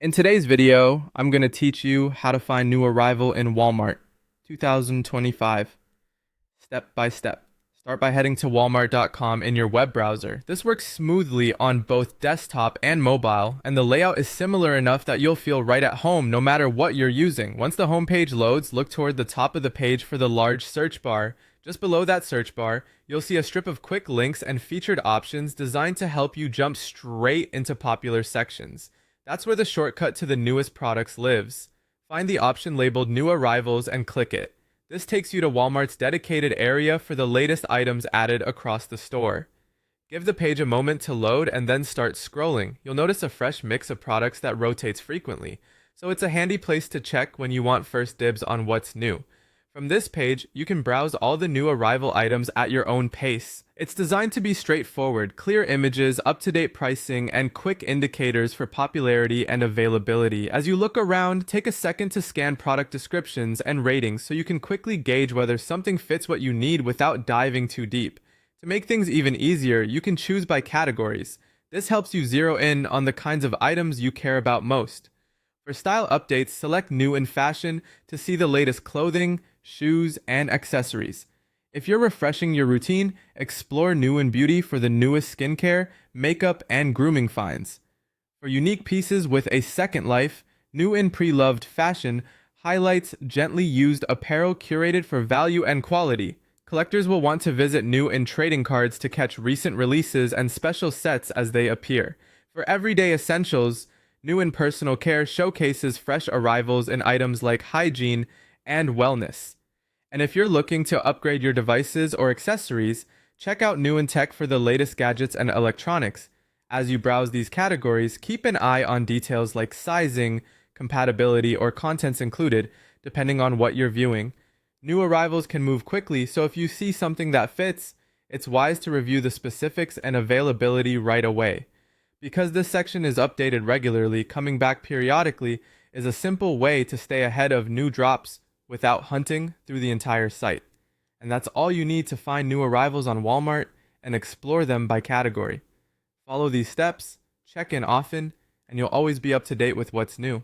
In today's video, I'm going to teach you how to find new arrival in Walmart 2025, step by step. Start by heading to walmart.com in your web browser. This works smoothly on both desktop and mobile, and the layout is similar enough that you'll feel right at home no matter what you're using. Once the homepage loads, look toward the top of the page for the large search bar. Just below that search bar, you'll see a strip of quick links and featured options designed to help you jump straight into popular sections. That's where the shortcut to the newest products lives. Find the option labeled New Arrivals and click it. This takes you to Walmart's dedicated area for the latest items added across the store. Give the page a moment to load and then start scrolling. You'll notice a fresh mix of products that rotates frequently, so it's a handy place to check when you want first dibs on what's new. From this page, you can browse all the new arrival items at your own pace. It's designed to be straightforward, clear images, up-to-date pricing, and quick indicators for popularity and availability. As you look around, take a second to scan product descriptions and ratings so you can quickly gauge whether something fits what you need without diving too deep. To make things even easier, you can choose by categories. This helps you zero in on the kinds of items you care about most. For style updates, select New in Fashion to see the latest clothing, shoes, and accessories. If you're refreshing your routine, explore New in Beauty for the newest skincare, makeup, and grooming finds. For unique pieces with a second life, New in Pre-Loved Fashion highlights gently used apparel curated for value and quality. Collectors will want to visit New in Trading Cards to catch recent releases and special sets as they appear. For everyday essentials, New in Personal Care showcases fresh arrivals in items like hygiene and wellness. And if you're looking to upgrade your devices or accessories, check out New in Tech for the latest gadgets and electronics. As you browse these categories, keep an eye on details like sizing, compatibility, or contents included, depending on what you're viewing. New arrivals can move quickly, so if you see something that fits, it's wise to review the specifics and availability right away. Because this section is updated regularly, coming back periodically is a simple way to stay ahead of new drops without hunting through the entire site. And that's all you need to find new arrivals on Walmart and explore them by category. Follow these steps, check in often, and you'll always be up to date with what's new.